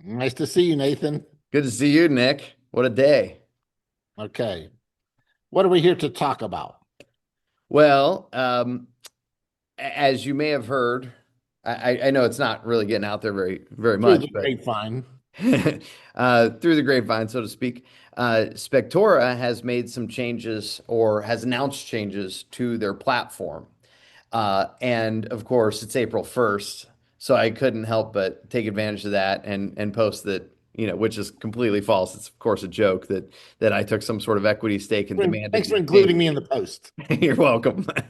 Nice to see you, Nathan. Good to see you, Nick. What a day. Okay. What are we here to talk about? Well, as you may have heard, I know it's not really getting out there very Through much, the but grapevine. through the grapevine, so to speak, Spectora has made some changes or has announced changes to their platform. And of course, it's April 1st, so I couldn't help but take advantage of that and post that, which is completely false. It's of course a joke that I took some sort of equity stake and demanded Thanks for these including changes. me in the post. You're welcome. I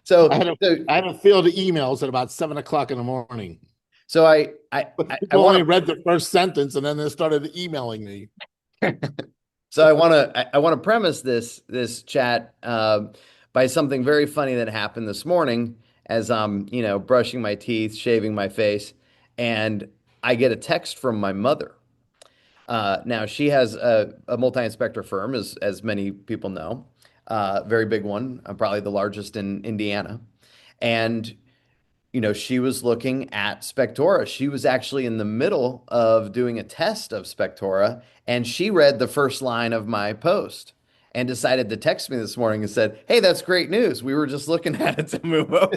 So, had a so, I had a field of emails at about 7 o'clock in the morning. so I People only want read the first sentence and then they started emailing me. to, so I want to premise this chat by something very funny that happened this morning as I'm, brushing my teeth, shaving my face, and I get a text from my mother. Now she has a multi-inspector firm, as many people know, very big one, probably the largest in Indiana. And she was looking at Spectora. She was actually in the middle of doing a test of Spectora, and she read the first line of my post and decided to text me this morning and said, "Hey, that's great news. We were just looking at it to move over."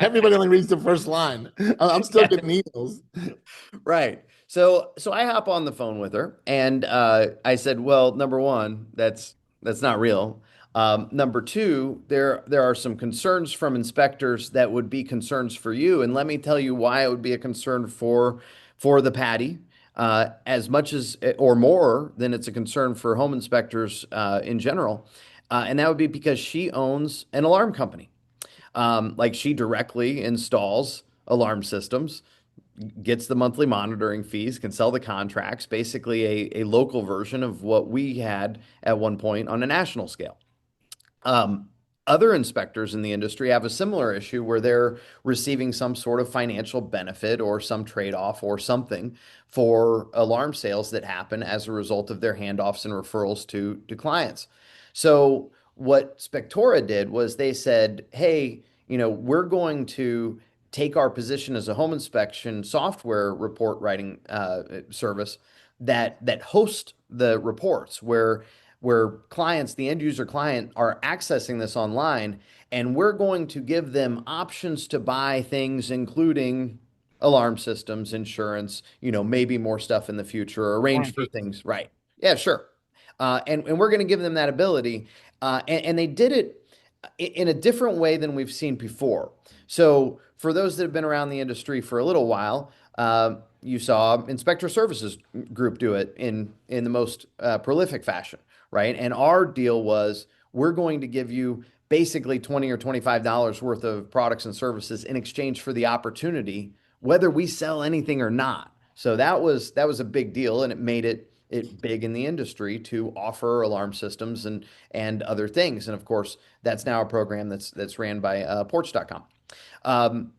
Everybody only reads the first line. I'm still Yeah. getting emails. Right. So I hop on the phone with her and I said, well, number one, that's not real. Number two, there are some concerns from inspectors that would be concerns for you, and let me tell you why it would be a concern for the patty, as much as or more than it's a concern for home inspectors in general, and that would be because she owns an alarm company. Like she directly installs alarm systems, gets the monthly monitoring fees, can sell the contracts, basically a local version of what we had at one point on a national scale. Um, Other inspectors in the industry have a similar issue where they're receiving some sort of financial benefit or some trade-off or something for alarm sales that happen as a result of their handoffs and referrals to clients. So what Spectora did was they said, hey, we're going to take our position as a home inspection software report writing service that hosts the reports where clients, the end user client, are accessing this online, and we're going to give them options to buy things, including alarm systems, insurance, maybe more stuff in the future, or arrange for Warranty. things. Right. Yeah, sure. And we're going to give them that ability. And they did it in a different way than we've seen before. So, for those that have been around the industry for a little while, you saw Inspector Services Group do it in the most prolific fashion, right? And our deal was we're going to give you basically $20 or $25 worth of products and services in exchange for the opportunity, whether we sell anything or not. So that was a big deal, and it made it big in the industry to offer alarm systems and other things. And of course, that's now a program that's ran by Porch.com,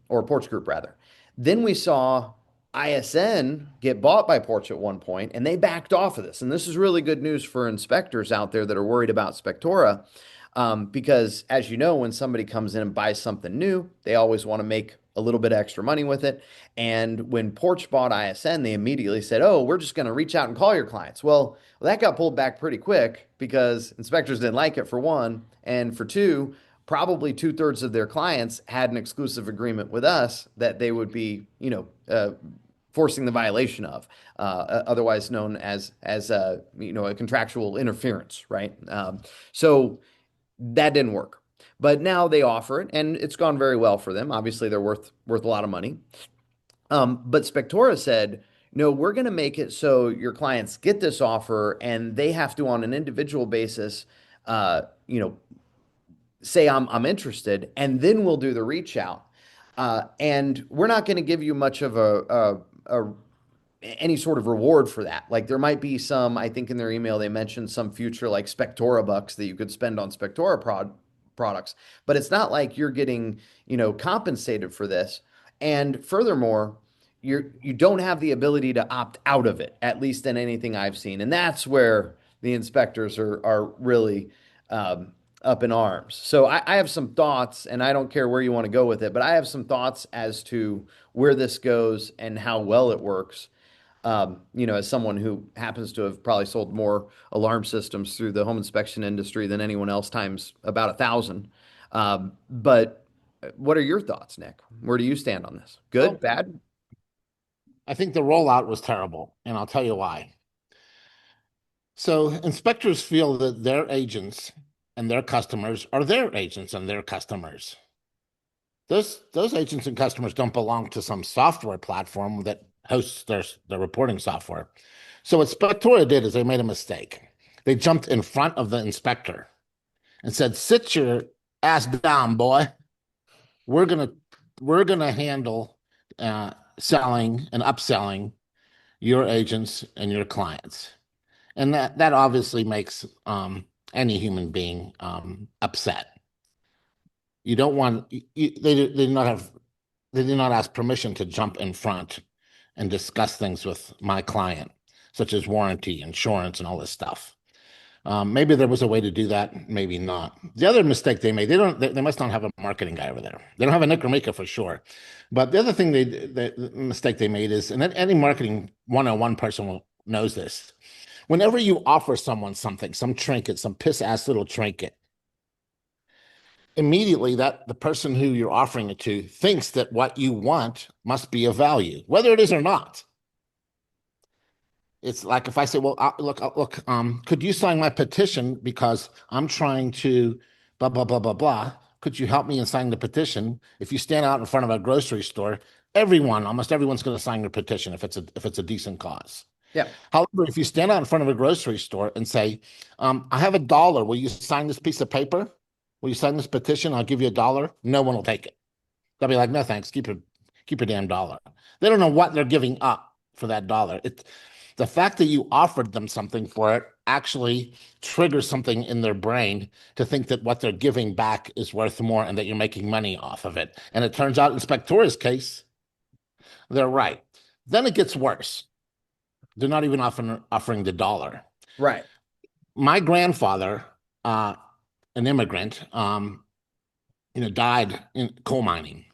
or Porch Group rather. Then we saw ISN get bought by Porch at one point, and they backed off of this. And this is really good news for inspectors out there that are worried about Spectora, because as you know, when somebody comes in and buys something new, they always want to make a little bit extra money with it. And when Porch bought ISN, they immediately said, "Oh, we're just going to reach out and call your clients." Well, that got pulled back pretty quick because inspectors didn't like it for one, and for two, probably two-thirds of their clients had an exclusive agreement with us that they would be, forcing the violation of, otherwise known as a contractual interference, right? So that didn't work. But now they offer it, and it's gone very well for them. Obviously, they're worth a lot of money. But Spectora said, no, we're going to make it so your clients get this offer, and they have to, on an individual basis, uh, you know, say I'm interested, and then we'll do the reach out. And we're not going to give you much of any sort of reward for that. Like there might be some, I think in their email they mentioned some future like Spectora bucks that you could spend on products, but it's not like you're getting, compensated for this. And furthermore, you don't have the ability to opt out of it, at least in anything I've seen. And that's where the inspectors are really up in arms. So I have some thoughts, and I don't care where you want to go with it, but I have some thoughts as to where this goes and how well it works. As someone who happens to have probably sold more alarm systems through the home inspection industry than anyone else times about 1,000. But what are your thoughts, Nick? Where do you stand on this? Good, Well, bad? I think the rollout was terrible, and I'll tell you why. So inspectors feel that their agents and their customers are their agents and their customers. Those agents and customers don't belong to some software platform that hosts their reporting software. So what Spectora did is they made a mistake. They jumped in front of the inspector and said, "Sit your ass down, boy. We're gonna we're gonna handle selling and upselling your agents and your clients." And that obviously makes any human being upset. You don't want they did not have they did not ask permission to jump in front and discuss things with my client, such as warranty, insurance, and all this stuff. Maybe there was a way to do that, maybe not. The other mistake they made, they must not have a marketing guy over there. They don't have a Nick Gromicko for sure. But the other thing the mistake they made is, and any marketing 101 person knows this, whenever you offer someone something, some trinket, some piss ass little trinket, immediately that the person who you're offering it to thinks that what you want must be of value, whether it is or not. It's like if I say, "Well, look, could you sign my petition because I'm trying to blah blah blah blah blah. Could you help me in signing the petition?" If you stand out in front of a grocery store, almost everyone's going to sign your petition if it's a decent cause. Yeah, However, if you stand out in front of a grocery store and say, "I have $1. Will you sign this piece of paper? Will you sign this petition? I'll give you $1." No one will take it. They'll be like, "No, thanks. Keep your damn dollar." They don't know what they're giving up for that dollar. The fact that you offered them something for it actually triggers something in their brain to think that what they're giving back is worth more and that you're making money off of it. And it turns out in Spectora's case, they're right. Then it gets worse. They're not even offering the dollar. right, My grandfather, an immigrant, died in coal mining.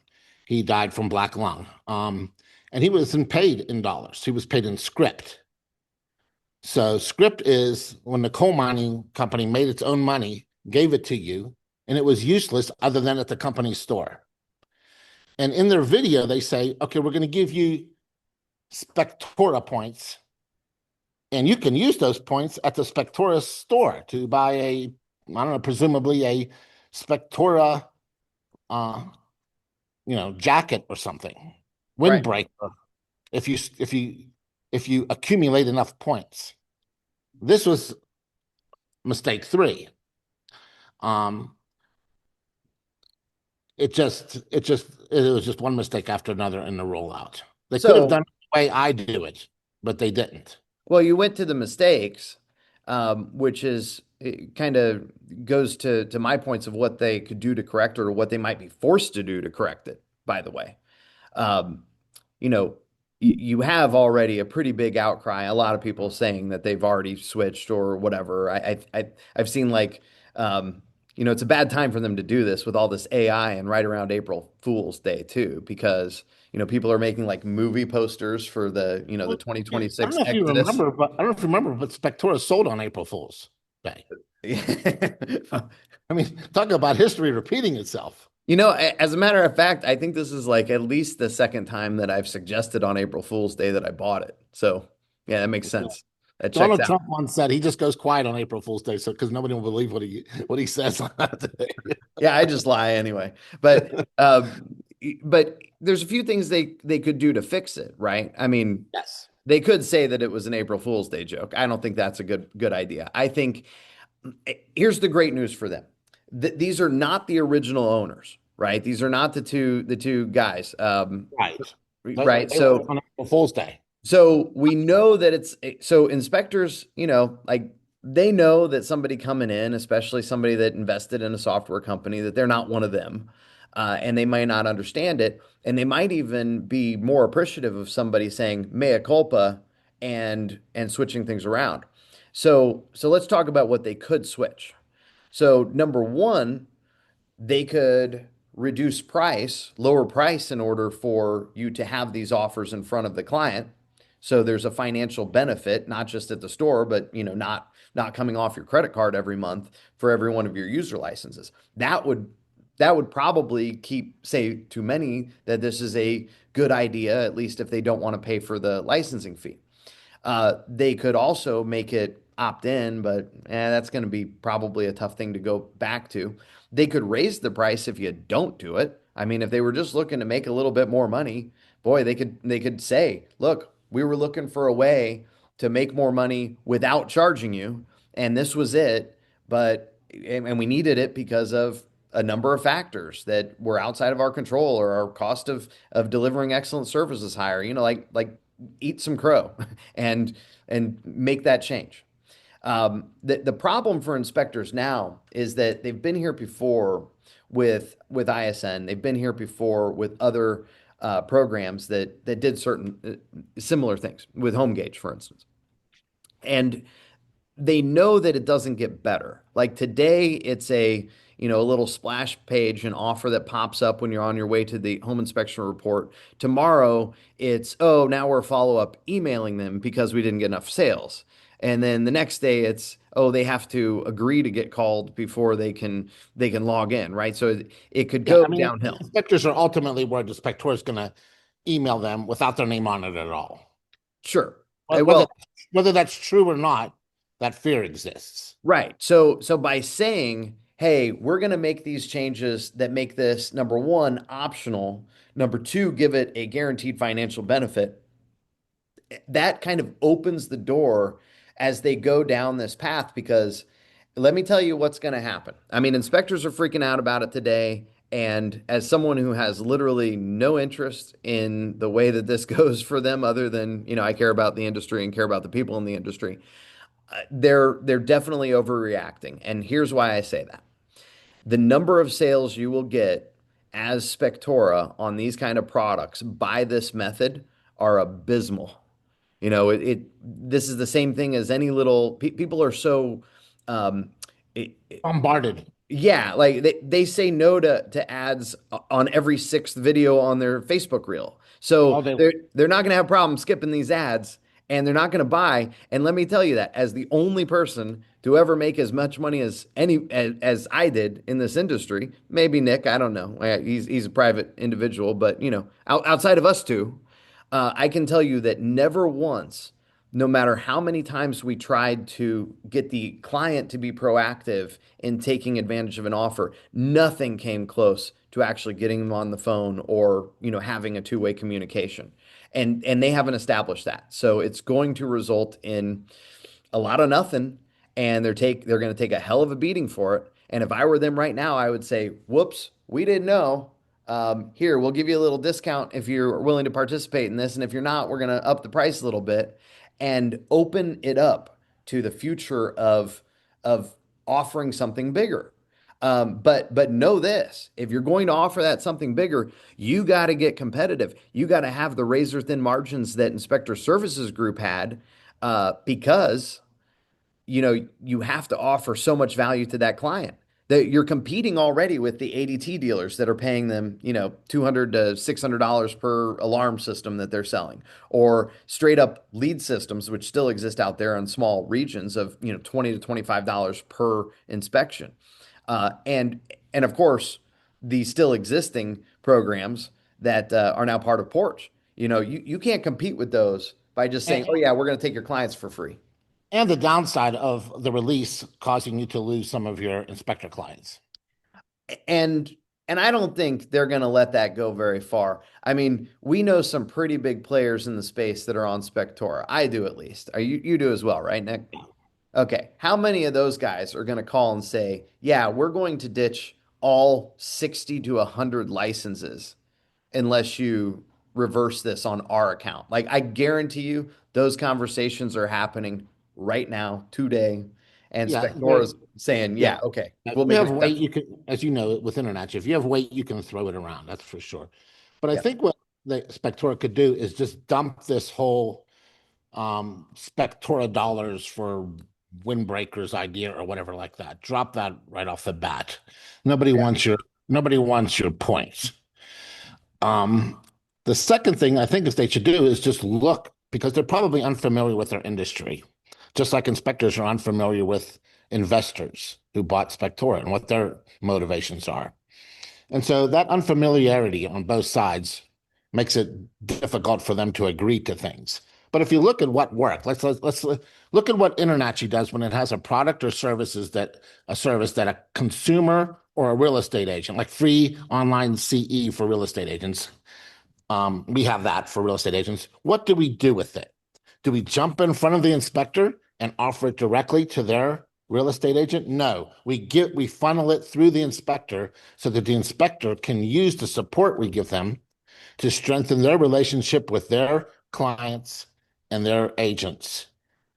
He died from black lung. And he wasn't paid in dollars. He was paid in script. So script is when the coal mining company made its own money, gave it to you, and it was useless other than at the company's store. And in their video, they say, "Okay, we're going to give you Spectora points, and you can use those points at the Spectora store to buy I don't know, presumably a Spectora, uh, jacket or something, right. windbreaker. If you accumulate enough points." This was mistake three. Um, it was just one mistake after another in the rollout. They could have So, done it the way I do it, but they didn't. well, you went to the mistakes, which is kind of goes to my points of what they could do to correct or what they might be forced to do to correct it, by the way. Um, you know, you have already a pretty big outcry. A lot of people saying that they've already switched or whatever. I've seen like, it's a bad time for them to do this with all this AI and right around April Fool's Day too, because people are making like movie posters for the Well, I don't 2026 know if you Exodus. remember, but I don't know if you remember, but Spectora sold on April Fool's Day. I mean, talk about history repeating itself. As a matter of fact, I think this is like at least the second time that I've suggested on April Fool's Day that I bought it. So, yeah, that makes sense. That checks Donald out. Trump once said he just goes quiet on April Fool's Day, so because nobody will believe what he says on that day. Yeah, I just lie anyway. But there's a few things they could do to fix it, right? I mean, Yes. they could say that it was an April Fool's Day joke. I don't think that's a good idea. I think here's the great news for them. These are not the original owners, right? These are not the two guys. Right. Right. They were on April Fool's Day. So we know that so inspectors, like they know that somebody coming in, especially somebody that invested in a software company, that they're not one of them. And they might not understand it. And they might even be more appreciative of somebody saying mea culpa and switching things around. So let's talk about what they could switch. So number one, they could lower price in order for you to have these offers in front of the client. So there's a financial benefit, not just at the store, but not coming off your credit card every month for every one of your user licenses. That would probably say to many that this is a good idea, at least if they don't want to pay for the licensing fee. They could also make it opt in, but that's going to be probably a tough thing to go back to. They could raise the price if you don't do it. I mean, if they were just looking to make a little bit more money, boy, they could say, "Look, we were looking for a way to make more money without charging you, and this was it, but and we needed it because of a number of factors that were outside of our control, or our cost of delivering excellent service is higher." Like eat some crow and make that change. The problem for inspectors now is that they've been here before with ISN. They've been here before with other programs that did certain similar things with home gauge, for instance. And they know that it doesn't get better. Like today, it's a little splash page, an offer that pops up when you're on your way to the home inspection report. Tomorrow, it's, oh, now we're follow up emailing them because we didn't get enough sales. And then the next day, it's, oh, they have to agree to get called before they can log in, right? So it could Yeah, go I mean, downhill. inspectors are ultimately where the Spectora is going to email them without their name on it at all. Sure. Whether Well, whether that's true or not, that fear exists. right. So by saying, "Hey, we're going to make these changes that make this number one optional, number two, give it a guaranteed financial benefit," that kind of opens the door as they go down this path. Because let me tell you what's going to happen. I mean, inspectors are freaking out about it today. And as someone who has literally no interest in the way that this goes for them, other than, I care about the industry and care about the people in the industry, they're definitely overreacting. And here's why I say that. The number of sales you will get as Spectora on these kind of products by this method are abysmal. This is the same thing as any little people are so um, it, Bombarded yeah, like they say no to ads on every sixth video on their Facebook reel. all So day they're not going to have problems skipping these ads, and they're not going to buy. And let me tell you that as the only person to ever make as much money as I did in this industry, maybe Nick, I don't know. He's a private individual, but outside of us two, I can tell you that never once, no matter how many times we tried to get the client to be proactive in taking advantage of an offer, nothing came close to actually getting them on the phone or, having a two-way communication. And they haven't established that. So it's going to result in a lot of nothing, and they're going to take a hell of a beating for it. And if I were them right now, I would say, "Whoops, we didn't know. Here, we'll give you a little discount if you're willing to participate in this, and if you're not, we're going to up the price a little bit and open it up to the future of offering something bigger." But know this: if you're going to offer that something bigger, you got to get competitive. You got to have the razor thin margins that Inspector Services Group had, because you have to offer so much value to that client that you're competing already with the ADT dealers that are paying them, $200 to $600 per alarm system that they're selling, or straight up lead systems, which still exist out there in small regions of, $20 to $25 per inspection. And of course, the still existing programs that are now part of Porch. You can't compete with those by just saying, and, "Oh yeah, we're going to take your clients for free." and the downside of the release causing you to lose some of your inspector clients. And and I don't think they're going to let that go very far. I mean, we know some pretty big players in the space that are on Spectora. I do, at least. Are you do as well, right, Nick? Okay. How many of those guys are going to call and say, "Yeah, we're going to ditch all 60 to 100 licenses unless you reverse this on our account"? Like, I guarantee you those conversations are happening right now, today. And Yeah, Spectora's saying, yeah. "Yeah, okay, If we'll you make an have weight, exception." you can, as you know, with internet, if you have weight, you can throw it around. That's for sure. But I Yep. think what the Spectora could do is just dump this whole Spectora dollars for windbreakers idea or whatever like that. Drop that right off the bat. Nobody Yeah. wants your nobody wants your points. Um, the second thing I think is they should do is just look. because they're probably unfamiliar with their industry, just like inspectors are unfamiliar with investors who bought Spectora and what their motivations are. And so that unfamiliarity on both sides makes it difficult for them to agree to things. But if you look at what worked, let's look at what InterNACHI does when it has a product or services that a service that a consumer or a real estate agent, like free online CE for real estate agents. We have that for real estate agents. What do we do with it? Do we jump in front of the inspector and offer it directly to their real estate agent? No, we funnel it through the inspector so that the inspector can use the support we give them to strengthen their relationship with their clients and their agents.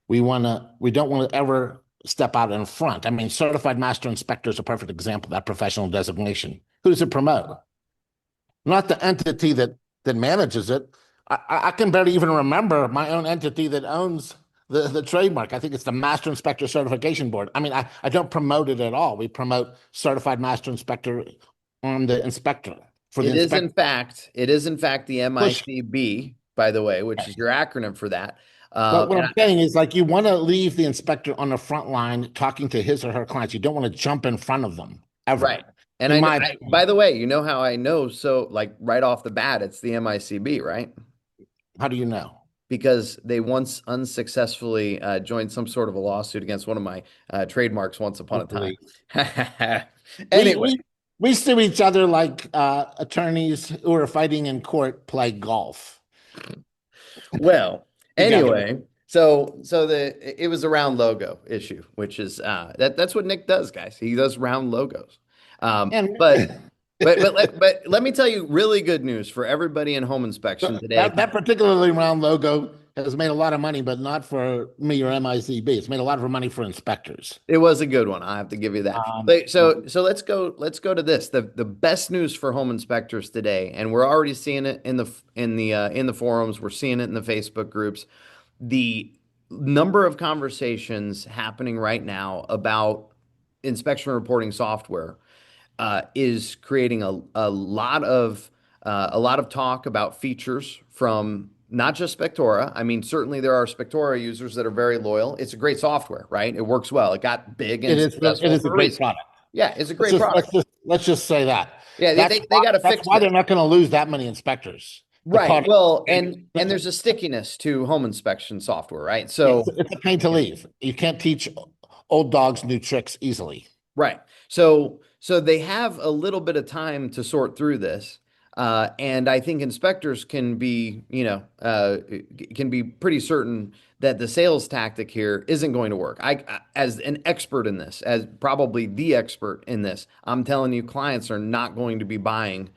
We don't want to ever step out in front. I mean, certified master inspector is a perfect example of that professional designation. Who does it promote? Not the entity that manages it. I can barely even remember my own entity that owns the trademark. I think it's the Master Inspector Certification Board. I mean, I don't promote it at all. We promote Certified Master Inspector on the inspector for the inspector. It is in fact the Push. MICB, by the way, which is your acronym for that. But what And I'm saying is, like, you want to leave the inspector on the front line talking to his or her clients. You don't want to jump in front of them ever, right. And in I know, my opinion. by the way, you know how I know? So, like right off the bat, it's the MICB, right? How do you know? Because they once unsuccessfully joined some sort of a lawsuit against one of my trademarks once upon a time. We Anyway, we we sue each other like attorneys who are fighting in court play golf well, together. anyway, so it was a round logo issue, which is that's what Nick does, guys. He does round logos. Um, And but but let me tell you really good news for everybody in home inspection today. that particularly round logo has made a lot of money, but not for me or MICB. It's made a lot of money for inspectors. It was a good one. I have to give you that. Um, But so let's go to this. The best news for home inspectors today, and we're already seeing it in the forums, we're seeing it in the Facebook groups. The number of conversations happening right now about inspection reporting software is creating a lot of talk about features from not just Spectora. I mean, certainly there are Spectora users that are very loyal. It's a great software, right? It works well. It got big and it successful is a for a great reason. product. Yeah, it's a great product. Let's just say that. Yeah, they got to That's fix why this. they're not going to lose that many inspectors. The Right. product Well, and there's a stickiness to home inspection software, right? So it's a pain to leave. You can't teach old dogs new tricks easily. right. So they have a little bit of time to sort through this. And I think inspectors can be, can be pretty certain that the sales tactic here isn't going to work. As an expert in this, as probably the expert in this, I'm telling you, clients are not going to be buying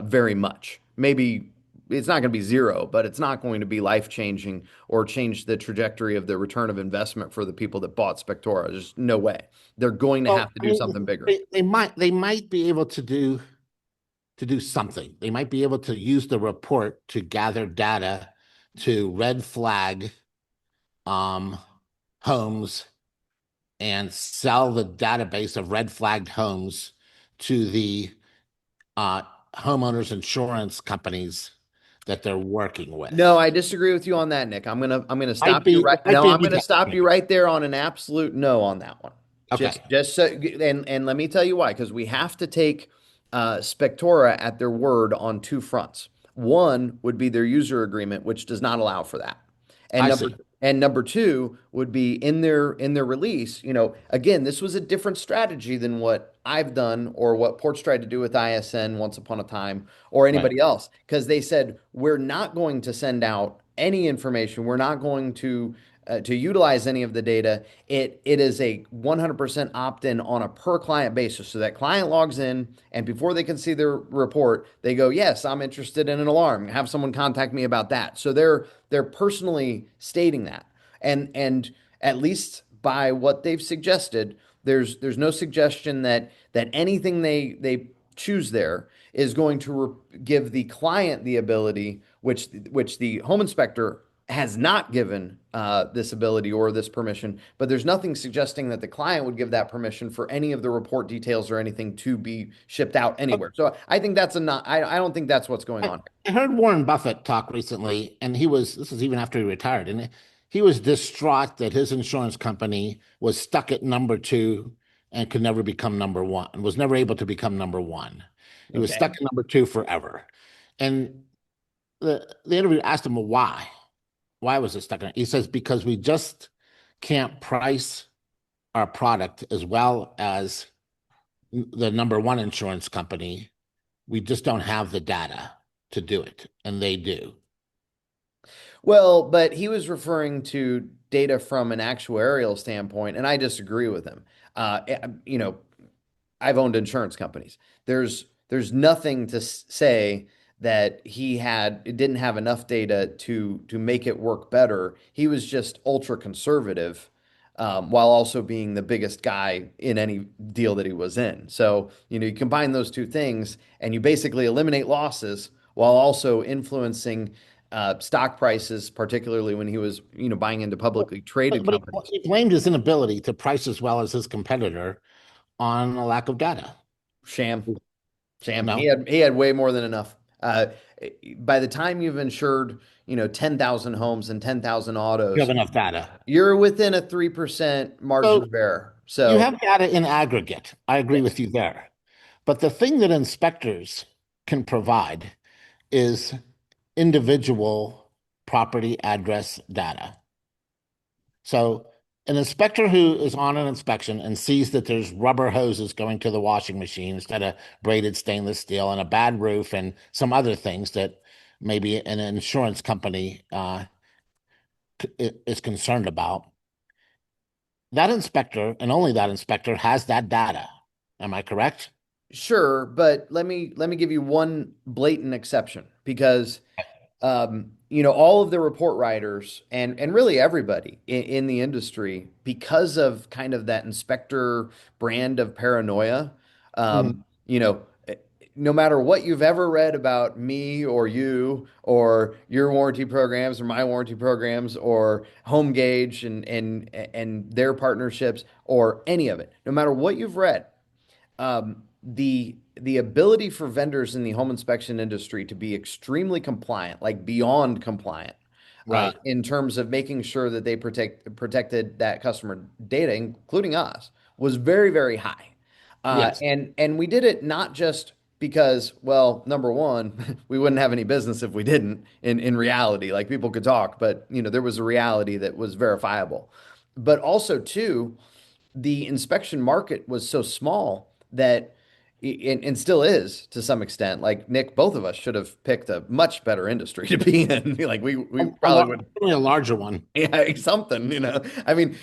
very much. Maybe it's not going to be zero, but it's not going to be life changing or change the trajectory of the return of investment for the people that bought Spectora. There's no way. They're going to Well, have to I do mean, something bigger. they might be able to do something. They might be able to use the report to gather data to red flag um, homes and sell the database of red flagged homes to the uh, homeowners insurance companies that they're working No, with. I disagree with you on that, Nick. I'm gonna Might stop you be right. it might No, be a I'm gonna detective stop you maybe. right there on an absolute no on that one. Okay. Just so, and let me tell you why, because we have to take Spectora at their word on two fronts. One would be their user agreement, which does not allow for that. And I number see. and number two would be in their release. Again, this was a different strategy than what I've done or what Porch tried to do with ISN once upon a time or Right. anybody else, because they said we're not going to send out any information. We're not going to utilize any of the data. It is a 100% opt-in on a per client basis. So that client logs in, and before they can see their report, they go, "Yes, I'm interested in an alarm. Have someone contact me about that." So they're personally stating that, and at least by what they've suggested, there's no suggestion that anything they choose there is going to give the client the ability, which the home inspector has not given this ability or this permission, but there's nothing suggesting that the client would give that permission for any of the report details or anything to be shipped out anywhere. So I think that's a not, I don't think that's what's going I, on. I heard Warren Buffett talk recently, and this is even after he retired, and he was distraught that his insurance company was stuck at number two and could never become number one, was never able to become number one. He was stuck Okay. at number two forever. And the interview asked him, well, why? Why was it stuck in it? He says, because we just can't price our product as well as the number one insurance company. We just don't have the data to do it, and they do. Well, but he was referring to data from an actuarial standpoint, and I disagree with him. You know, I've owned insurance companies. There's nothing to say that he had it didn't have enough data to make it work better. He was just ultra conservative, while also being the biggest guy in any deal that he was in. So, you combine those two things and you basically eliminate losses while also influencing stock prices, particularly when he was, buying into publicly traded But companies. he blamed his inability to price as well as his competitor on a lack of data. Sham. Sham. He No, had he had way more than enough. By the time you've insured, 10,000 homes and 10,000 you have autos, enough data. you're within a 3% margin So of error. you So, have data in aggregate. I agree yes. with you there. But the thing that inspectors can provide is individual property address data. So an inspector who is on an inspection and sees that there's rubber hoses going to the washing machine instead of braided stainless steel and a bad roof and some other things that maybe an insurance company is concerned about, that inspector and only that inspector has that data. Am I correct? Sure, but let me give you one blatant exception because all of the report writers and really everybody in the industry, because of kind of that inspector brand of paranoia, Mhm. um, you know, eh, no matter what you've ever read about me or you or your warranty programs or my warranty programs or Home Gauge and their partnerships or any of it, no matter what you've read, the ability for vendors in the home inspection industry to be extremely compliant, like beyond compliant, Right. in terms of making sure that they protected that customer data, including us, was very, very high. Yes. And we did it not just because, well, number one, we wouldn't have any business if we didn't in reality. Like people could talk, but there was a reality that was verifiable. But also, too, the inspection market was so small that and still is to some extent. Like Nick, both of us should have picked a much better industry to be in. Like we probably would. Certainly a larger one. Yeah, something. I mean,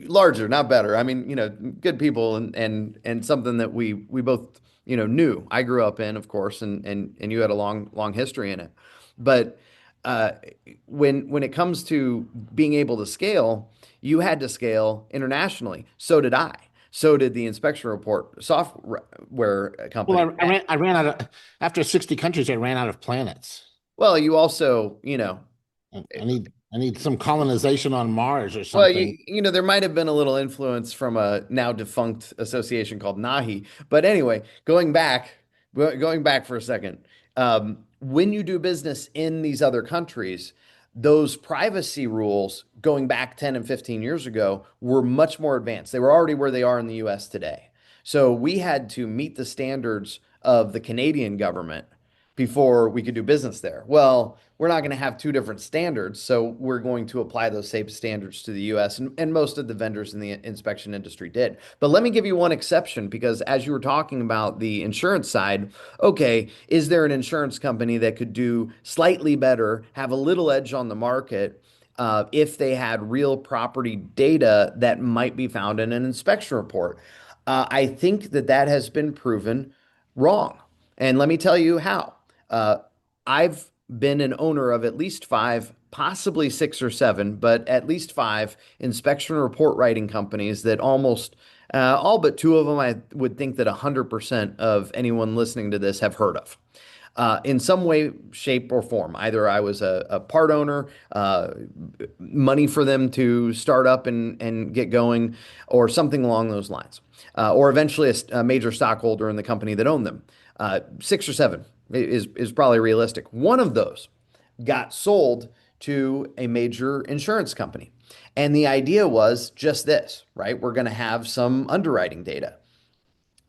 larger, not better. I mean, good people and something that we both, knew. I grew up in, of course, and you had a long history in it. But uh, when it comes to being able to scale, you had to scale internationally. So did I. So did the inspection report software Well, company. I ran out of, after 60 countries, I ran out of planets. Well, you also, I need some colonization on Mars or well, something. there might have been a little influence from a now defunct association called Nahi. But anyway, going back for a second, when you do business in these other countries, those privacy rules going back 10 and 15 years ago were much more advanced. They were already where they are in the US today. So we had to meet the standards of the Canadian government before we could do business there. Well, we're not going to have two different standards, so we're going to apply those same standards to the US, and most of the vendors in the inspection industry did. But let me give you one exception because as you were talking about the insurance side, okay, is there an insurance company that could do slightly better, have a little edge on the market? If they had real property data that might be found in an inspection report. I think that has been proven wrong. And let me tell you how. Uh, I've been an owner of at least five, possibly six or seven, but at least five inspection report writing companies that almost all but two of them I would think that 100% of anyone listening to this have heard of. in some way, shape, or form. Either I was a part owner, money for them to start up and get going, or something along those lines, or eventually a major stockholder in the company that owned them. Six or seven is probably realistic. One of those got sold to a major insurance company. And the idea was just this, right? We're going to have some underwriting data.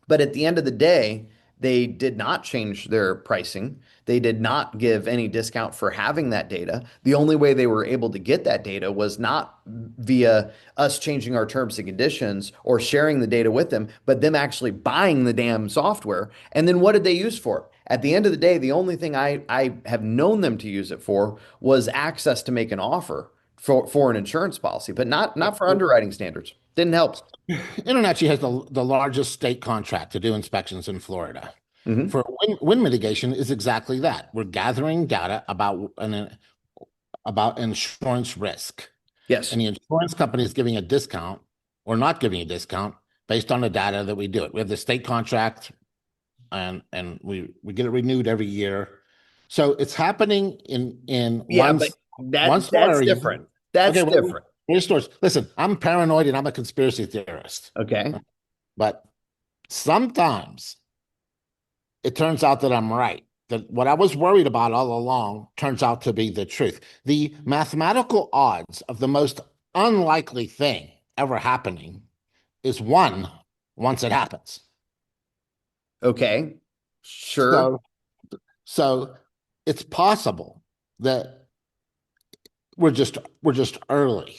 But at the end of the day, they did not change their pricing. They did not give any discount for having that data. The only way they were able to get that data was not via us changing our terms and conditions or sharing the data with them, but them actually buying the damn software. And then what did they use for it? At the end of the day, the only thing I have known them to use it for was access to make an offer for an insurance policy, but not for underwriting standards. Didn't help. InterNACHI has the largest state contract to do inspections in Florida. Hmm. For wind mitigation is exactly that. We're gathering data about insurance risk, Yes. and the insurance company is giving a discount or not giving a discount based on the data that we do it. We have the state contract, and we get it renewed every year. So it's happening in Yeah, one but one store that's area. different. Okay, That's well, different. your stores. Listen, I'm paranoid and I'm a conspiracy theorist, Okay. but sometimes it turns out that I'm right. That what I was worried about all along turns out to be the truth. The mathematical odds of the most unlikely thing ever happening is one once it happens. Okay. Sure. So, so it's possible that we're just early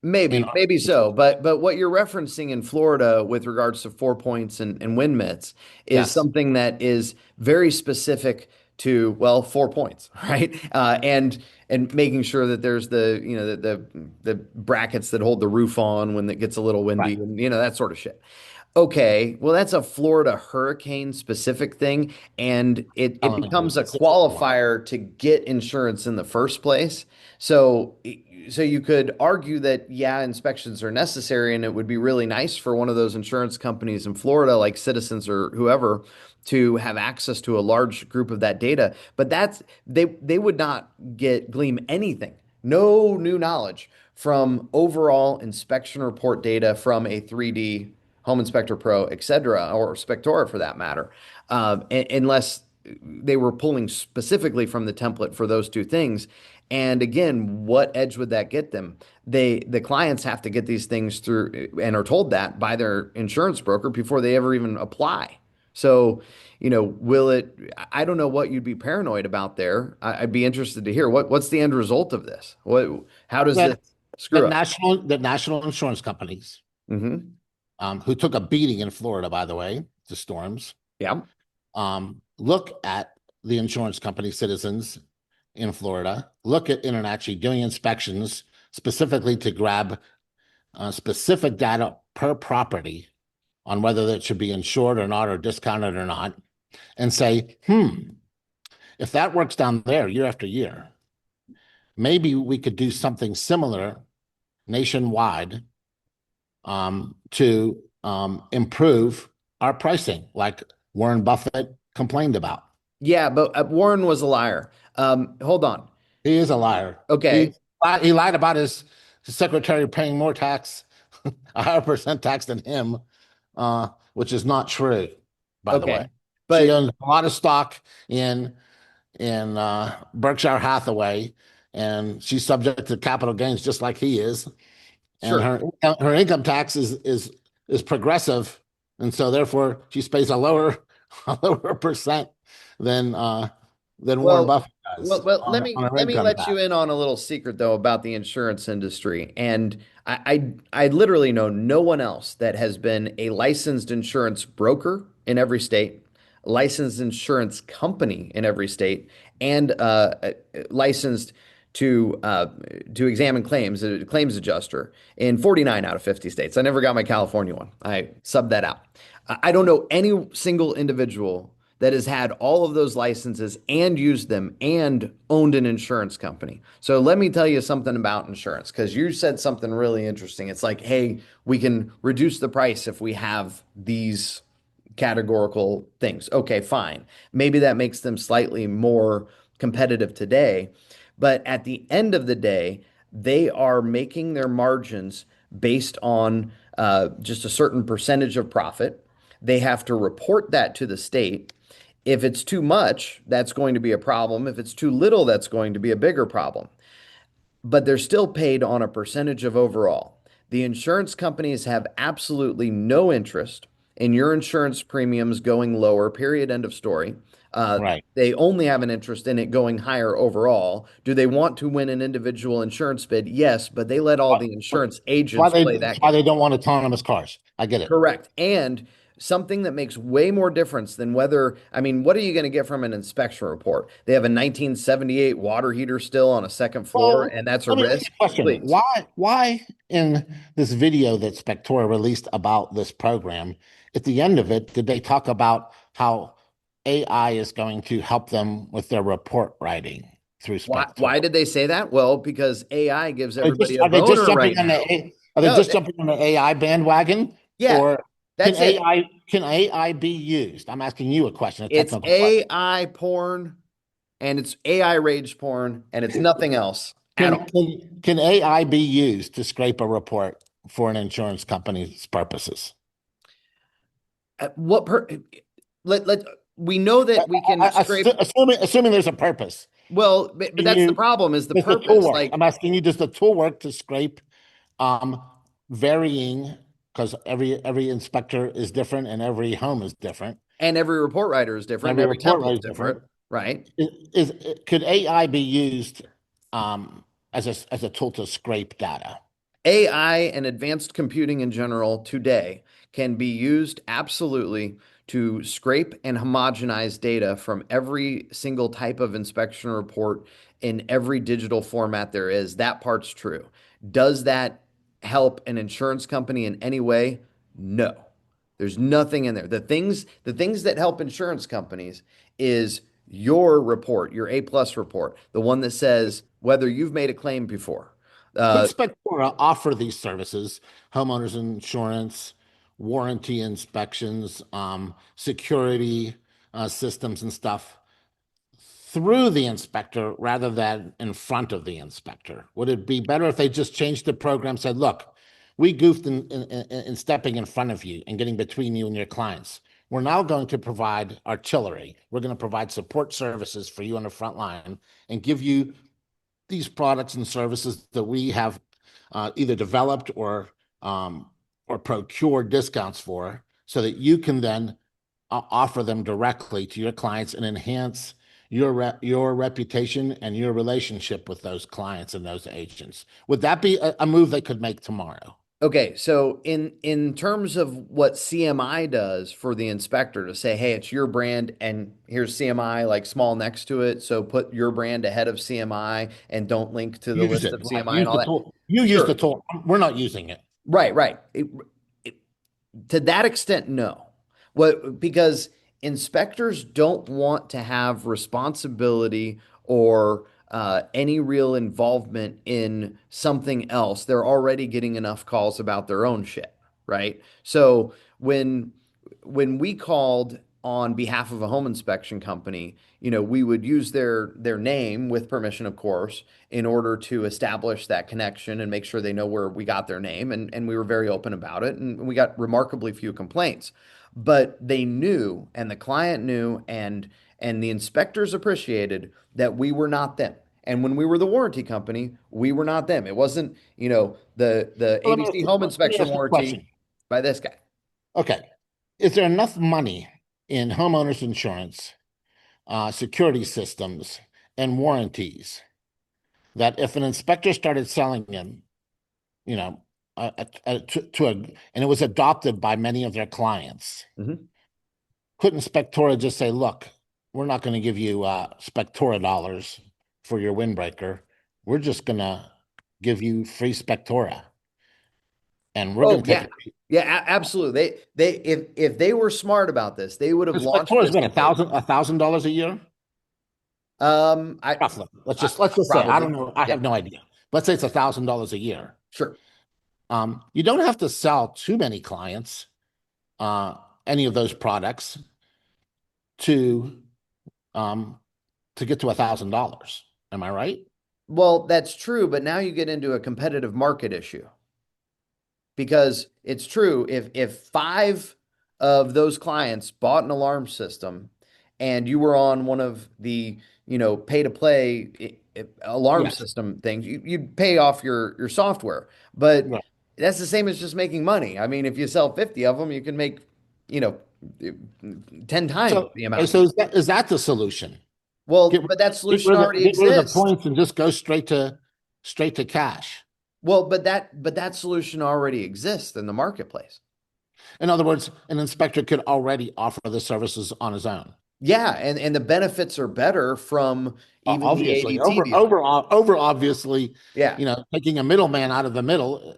in Maybe, our maybe so. But what you're referencing in Florida with regards to 4 points and wind mitts is yes, something that is very specific to, well, 4 points, right? And making sure that there's the brackets that hold the roof on when it gets a little windy right. and that sort of shit. Okay, well, that's a Florida hurricane specific thing, and it Telling you, becomes a it's a storm. qualifier to get insurance in the first place. So, so you could argue that, yeah, inspections are necessary, and it would be really nice for one of those insurance companies in Florida, like Citizens or whoever, to have access to a large group of that data. But they would not glean anything, no new knowledge from overall inspection report data from a 3D Home Inspector Pro, et cetera, or Spectora for that matter, unless they were pulling specifically from the template for those two things. And again, what edge would that get them? The clients have to get these things through and are told that by their insurance broker before they ever even apply. So, will it? I don't know what you'd be paranoid about there. I'd be interested to hear what's the end result of this. How does this That screw us? that national insurance companies, Hmm. who took a beating in Florida, by the way, the storms, Yeah, look at the insurance company Citizens in Florida, look at InterNACHI doing inspections specifically to grab specific data per property on whether that should be insured or not, or discounted or not, and say, if that works down there year after year, maybe we could do something similar nationwide, to improve our pricing, like Warren Buffett complained about. yeah, but Warren was a liar. Hold on. He is a liar. Okay, He lied about his secretary paying more tax, a higher percent tax than him, which is not true, by the way. okay, She but owns a lot of stock in Berkshire Hathaway, and she's subject to capital gains just like he is. And sure. her income tax is progressive, and so therefore she pays a lower percent than Warren Well, Buffett does let on me her let me income let you tax. in on a little secret though about the insurance industry. And I literally know no one else that has been a licensed insurance broker in every state, licensed insurance company in every state, and licensed to examine claims, a claims adjuster in 49 out of 50 states. I never got my California one. I subbed that out. I don't know any single individual that has had all of those licenses and used them and owned an insurance company. So let me tell you something about insurance because you said something really interesting. It's like, hey, we can reduce the price if we have these categorical things. Okay, fine. Maybe that makes them slightly more competitive today. But at the end of the day, they are making their margins based on just a certain percentage of profit. They have to report that to the state. If it's too much, that's going to be a problem. If it's too little, that's going to be a bigger problem, but they're still paid on a percentage of overall. The insurance companies have absolutely no interest in your insurance premiums going lower, period, end of story. Right. They only have an interest in it going higher overall. Do they want to win an individual insurance bid? Yes, but they let all the insurance agents play That's that why game. they don't want autonomous cars. I get it. Correct. And something that makes way more difference than whether, I mean, what are you going to get from an inspection report? They have a 1978 water heater still on a second floor, Well, and that's a let me ask you risk. a question. Please. Why in this video that Spectora released about this program, at the end of it, did they talk about how AI is going to help them with their report writing through Spectora? Why did they say that? Well, because AI gives Are they just everybody a are they just boner jumping right on now. are they No, just jumping on the AI bandwagon? yeah, Or that's it. can AI be used? I'm asking you a question, a It's technical question. AI porn and it's AI rage porn and it's nothing else at all. Can AI be used to scrape a report for an insurance company's purposes? What per let we know that we can scrape. Assuming there's a purpose. Well, but Can that's the you problem is the does the tool purpose. work? Like, I'm asking you, does the tool work to scrape um varying because every inspector is different and every home is different. and every report writer is different and Every every report template's is different. different, right? Is could AI be used as a tool to scrape data? AI and advanced computing in general today can be used absolutely to scrape and homogenize data from every single type of inspection report in every digital format there is. That part's true. Does that help an insurance company in any way? No. There's nothing in there. The things that help insurance companies is your report, your A plus report, the one that says whether you've made a claim before. Could Uh, Spectora offer these services, homeowners insurance, warranty inspections, security systems and stuff through the inspector rather than in front of the inspector? Would it be better if they just changed the program, said, look, we goofed in stepping in front of you and getting between you and your clients. We're now going to provide artillery. We're going to provide support services for you on the front line and give you these products and services that we have either developed or procure discounts for, so that you can then offer them directly to your clients and enhance your reputation and your relationship with those clients and those agents. Would that be a move they could make tomorrow? Okay, so in terms of what CMI does for the inspector to say, hey, it's your brand and here's CMI like small next to it, so put your brand ahead of CMI and don't link to the Use list it, of right? CMI and Use all the that. tool. You use the Sure. tool. We're not using it. Right, right. It- to that extent, no. What because inspectors don't want to have responsibility or any real involvement in something else. They're already getting enough calls about their own shit, right? So when we called on behalf of a home inspection company, we would use their name with permission, of course, in order to establish that connection and make sure they know where we got their name. And we were very open about it. And we got remarkably few complaints. But they knew, and the client knew, and the inspectors appreciated that we were not them. And when we were the warranty company, we were not them. It wasn't, the Let me ABC home let me inspection ask you a warranty question. by this guy. Okay. Is there enough money in homeowners insurance, security systems, and warranties that if an inspector started selling them, you know, to a, and it was adopted by many of their clients, Mhm. couldn't Spectora just say, look, we're not going to give you Spectora dollars for your windbreaker. We're just going to give you free Spectora and we're going Oh to take yeah. it. Yeah, absolutely. They if they were smart about this, they would have Because launched Spectora is this what, like $1,000 a year? I, Roughly. I Let's just say, I probably. don't know. I Yeah, have no idea. Let's say it's $1,000 a year. sure. You don't have to sell too many clients. any of those products to um, to get to $1,000. Am I right? Well, that's true, but now you get into a competitive market issue because it's true if five of those clients bought an alarm system and you were on one of the pay to play alarm Yes. system things, you'd pay off your software, but Right. that's the same as just making money. I mean, if you sell 50 of them, you can make you know 10 times So, the okay, amount. so is that the solution? Well, Get but that get solution rid of already the, get rid of the exists. points and just go straight to cash. Well, but that solution already exists in the marketplace. In other words, an inspector could already offer the services on his own. Yeah, and the benefits are better from even the Obviously, ADT dealer. over obviously, Yeah, taking a middleman out of the middle,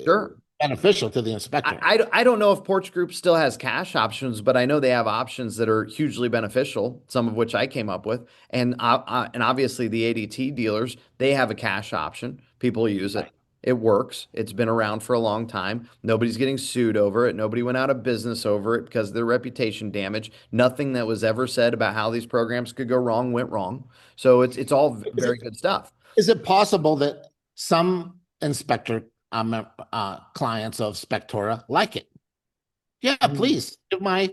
sure. beneficial to the inspector. I don't know if Porch Group still has cash options, but I know they have options that are hugely beneficial, some of which I came up with. And obviously the ADT dealers, they have a cash option. People use it. Right. It works. It's been around for a long time. Nobody's getting sued over it. Nobody went out of business over it because of their reputation damage. Nothing that was ever said about how these programs could go wrong went wrong. So it's all Is very it good stuff. is it possible that some inspector clients of Spectora like it? Yeah, please give my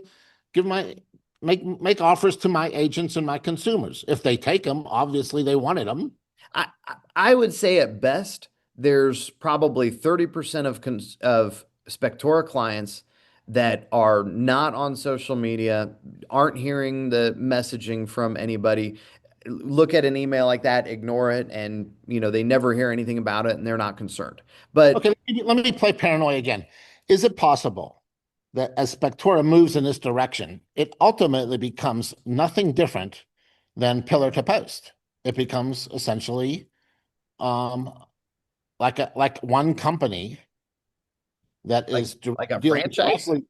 make offers to my agents and my consumers. If they take them, obviously they wanted them. I would say at best, there's probably 30% of Spectora clients that are not on social media, aren't hearing the messaging from anybody. Look at an email like that, ignore it, and they never hear anything about it and they're not concerned. But Okay, let me play paranoia again. Is it possible that as Spectora moves in this direction, it ultimately becomes nothing different than pillar to post? It becomes essentially um, like one company that like is like a dealing franchise? directly,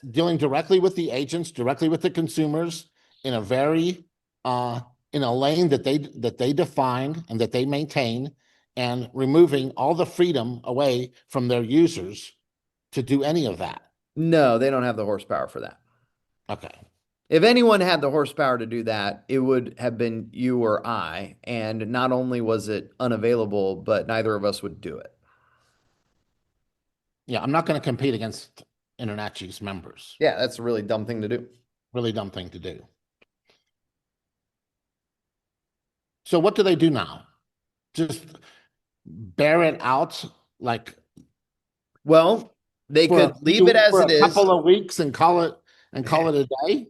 dealing directly with the agents, directly with the consumers in a very in a lane that they define and that they maintain, and removing all the freedom away from their users to do any of that. No, they don't have the horsepower for that. Okay. If anyone had the horsepower to do that, it would have been you or I. And not only was it unavailable, but neither of us would do it. Yeah, I'm not going to compete against InterNACHI's members. Yeah, that's a really dumb thing to do. Really dumb thing to do. So what do they do now? Just bear it out like Well, they could leave it as for it a is. couple of weeks and call it a day,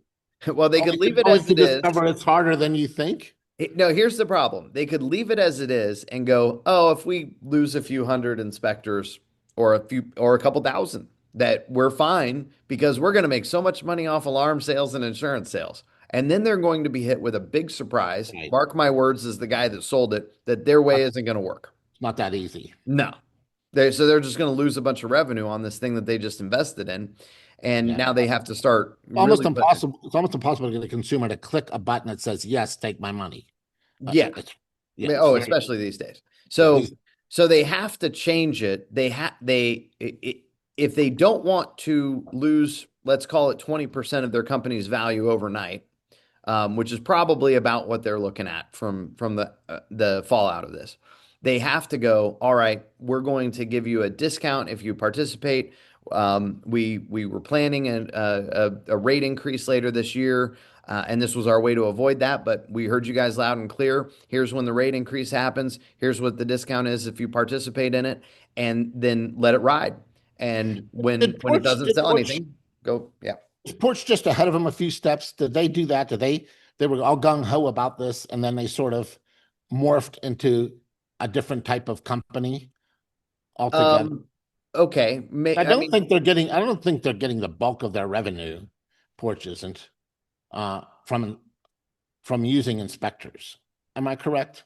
Well, they could leave it only as to it is. discover it's harder than you think. No, here's the problem. They could leave it as it is and go, oh, if we lose a few hundred inspectors or a couple thousand, that we're fine because we're going to make so much money off alarm sales and insurance sales. And then they're going to be hit with a big surprise. Right. Mark my words, as the guy that sold it, that their way isn't going to work. It's not that easy. No. So they're just going to lose a bunch of revenue on this thing that they just invested in. And Yeah. now they have to start Almost really putting it. impossible. It's almost impossible to get a consumer to click a button that says, yes, take my money. Yeah. Yeah, it's Oh, very, especially these days. yeah, So, so they have to change it. If they don't want to lose, let's call it 20% of their company's value overnight, which is probably about what they're looking at from the fallout of this. They have to go, all right, we're going to give you a discount if you participate. We were planning a rate increase later this year, and this was our way to avoid that. But we heard you guys loud and clear. Here's when the rate increase happens. Here's what the discount is if you participate in it, and then let it ride. And when did when it Porch doesn't did sell Porch anything, go, yeah. was Porch just ahead of them a few steps? Did they do that? Did they were all gung ho about this, and then they sort of morphed into a different type of company altogether? Um, okay. I mean, I don't think they're getting the bulk of their revenue, Porch isn't, from using inspectors. Am I correct?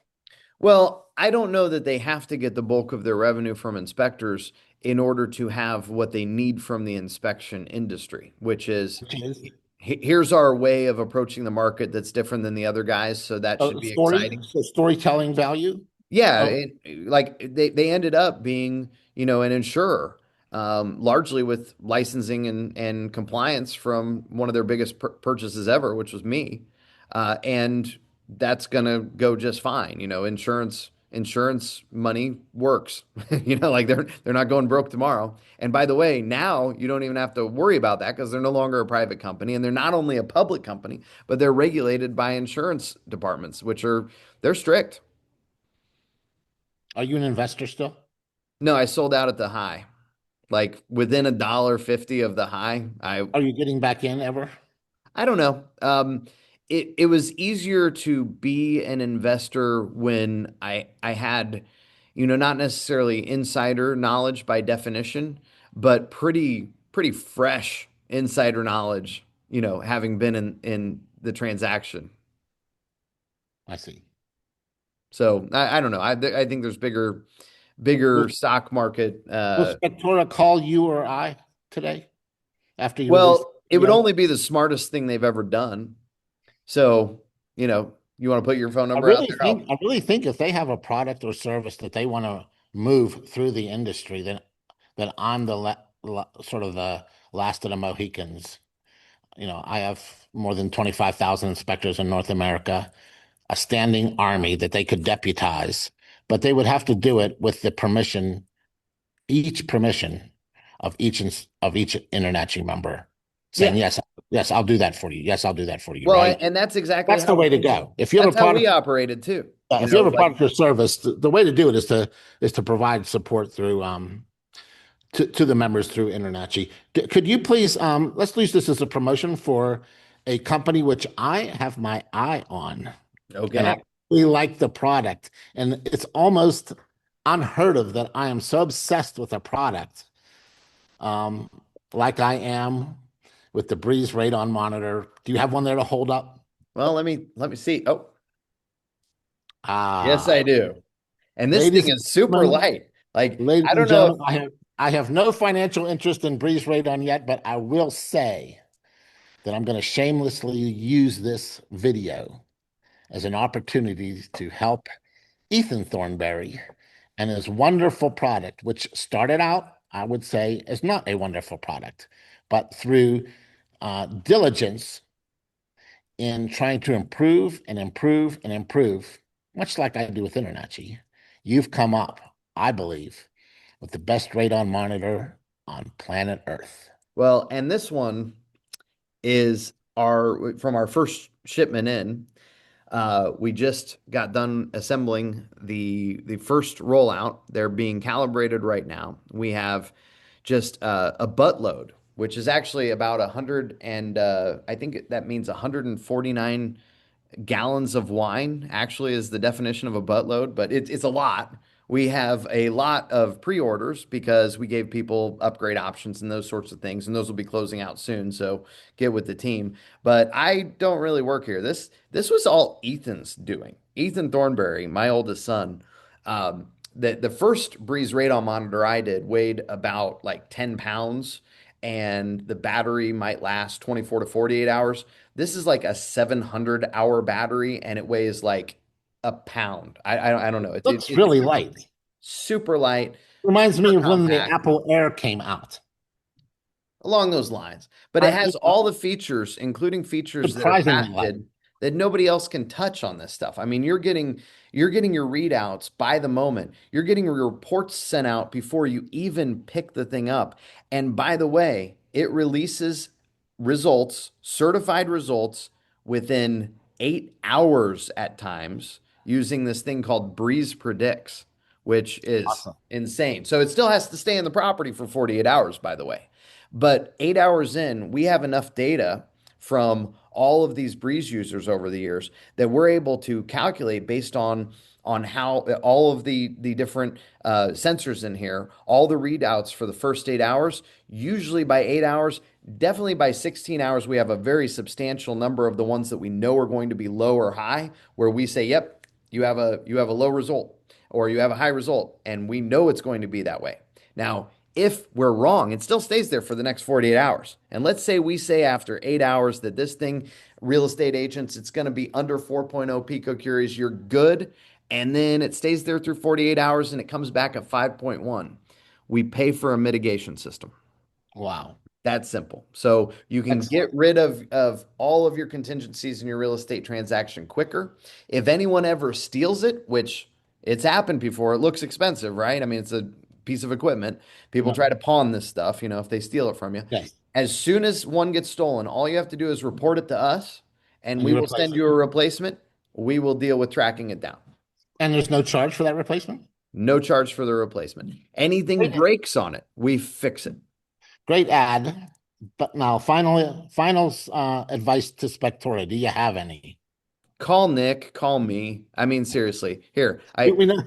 well, I don't know that they have to get the bulk of their revenue from inspectors in order to have what they need from the inspection industry, which is Which is here's our way of approaching the market that's different than the other guys. So that should be exciting. storytelling value. Yeah, Oh, like they ended up being, an insurer. largely with licensing and compliance from one of their biggest purchases ever, which was me. And that's going to go just fine. Insurance money works. Like they're not going broke tomorrow. And by the way, now you don't even have to worry about that because they're no longer a private company and they're not only a public company, but they're regulated by insurance departments, they're strict. Are you an investor still? No, I sold out at the high. Like within $1.50 of the high. Are you getting back in ever? I don't know. It was easier to be an investor when I had, not necessarily insider knowledge by definition, but pretty fresh insider knowledge, having been in the transaction. I see. So I don't know. I think there's bigger Will, stock market. will Spectora call you or I today after you release Well, it the would video? only be the smartest thing they've ever done. So, you want to put your phone number out there? I really think if they have a product or service that they want to move through the industry, then I'm sort of the last of the Mohicans. I have more than 25,000 inspectors in North America, a standing army that they could deputize, but they would have to do it with the permission of each INTERNACHI member, saying Yeah. yes, yes, I'll do that for you. Yes, I'll do that for you. Well, Right? and that's exactly That's the how way to go. If you have a that's how we product, operated too. if you have a Like, product or service, the way to do it is to provide support through to the members through INTERNACHI. Could you please let's use this as a promotion for a company which I have my eye on, and I okay. really like the product, and it's almost unheard of that I am so obsessed with a product, um, like I am with the Breeze Radon monitor. Do you have one there to hold up? Well, let me see. Oh, yes, Ah, I do. And this thing ladies and is super gentlemen, light. Like, ladies I and don't know if gentlemen, I have no financial interest in Breeze Radon yet, but I will say that I'm going to shamelessly use this video as an opportunity to help Ethan Thornberry and his wonderful product, which started out, I would say, as not a wonderful product, but through diligence in trying to improve and improve and improve, much like I do with INTERNACHI, you've come up, I believe, with the best radon monitor on planet Earth. well, and this one is our from our first shipment in. We just got done assembling the first rollout. They're being calibrated right now. We have just a buttload, which is actually about 100 and I think that means 149 gallons of wine actually is the definition of a buttload, but it's a lot. We have a lot of pre-orders because we gave people upgrade options and those sorts of things, and those will be closing out soon. So get with the team. But I don't really work here. This was all Ethan's doing. Ethan Thornberry, my oldest son. The first Breeze radon monitor I did weighed about like 10 pounds, and the battery might last 24 to 48 hours. This is like a 700-hour battery and it weighs like a pound. I don't know. Looks really light. Super light, Reminds super me of when the compact, Apple Air came out. along those lines. But it I, has all the features, including features that are surprisingly light. patented that nobody else can touch on this stuff. I mean, you're getting your readouts by the moment. You're getting your reports sent out before you even pick the thing up. And by the way, it releases results, certified results within 8 hours at times using this thing called Breeze Predicts, which is Awesome. insane. So it still has to stay in the property for 48 hours, by the way. But 8 hours in, we have enough data from all of these Breeze users over the years that we're able to calculate based on how all of the different sensors in here, all the readouts for the first 8 hours. Usually by 8 hours, definitely by 16 hours, we have a very substantial number of the ones that we know are going to be low or high, where we say, "Yep, you have a low result or you have a high result," and we know it's going to be that way. Now, if we're wrong, it still stays there for the next 48 hours. And let's say we say after 8 hours that this thing, real estate agents, it's going to be under 4.0 picocuries, you're good. And then it stays there through 48 hours and it comes back at 5.1. we pay for a mitigation system. Wow. That's simple. So you can get Excellent. rid of all of your contingencies in your real estate transaction quicker. If anyone ever steals it, which it's happened before, it looks expensive, right? I mean, it's a piece of equipment. People Yeah. try to pawn this stuff, if they steal it from you. Yes. As soon as one gets stolen, all you have to do is report it to us, and And we you will replace send it. you a replacement. We will deal with tracking it down. And there's no charge for that replacement? No charge for the replacement. Anything Great, breaks on it, we fix it. great ad. But now, final advice to Spectora. Do you have any? Call Nick, call me. I mean, seriously. Here, We know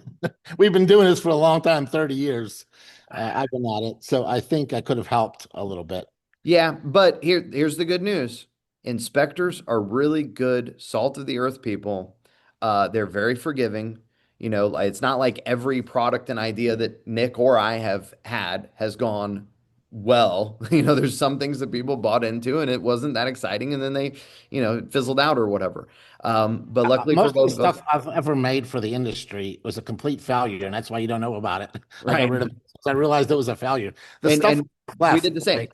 we've been doing this for a long time, 30 years. I I've been at it, so I think I could have helped a little bit. Yeah, but here's the good news. Inspectors are really good salt of the earth people. They're very forgiving. It's not like every product and idea that Nick or I have had has gone well. There's some things that people bought into and it wasn't that exciting, and then they, it fizzled out or whatever. But luckily for Most of the both of us, stuff I've ever made for the industry was a complete failure, and that's why you don't know about it. I got right? rid of it because I realized it was a failure. The And stuff and we left, did the same. like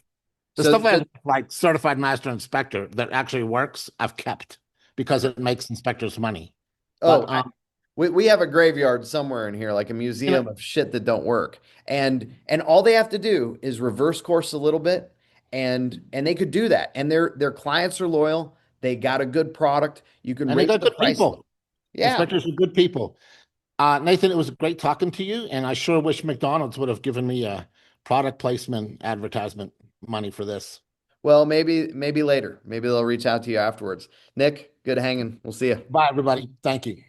the So stuff I so have, like certified master inspector that actually works, I've kept because it makes inspectors money. But oh, we have a graveyard somewhere in here, like a you know, museum of shit that don't work. And all they have to do is reverse course a little bit, and they could do that. And their clients are loyal. They got a good product. You can and they raise got the good price. people. Yeah. Inspectors are good people. Nathan, it was great talking to you, and I sure wish McDonald's would have given me a product placement advertisement money for this. Well, maybe later. Maybe they'll reach out to you afterwards. Nick, good hanging. We'll see you. Bye, everybody. Thank you.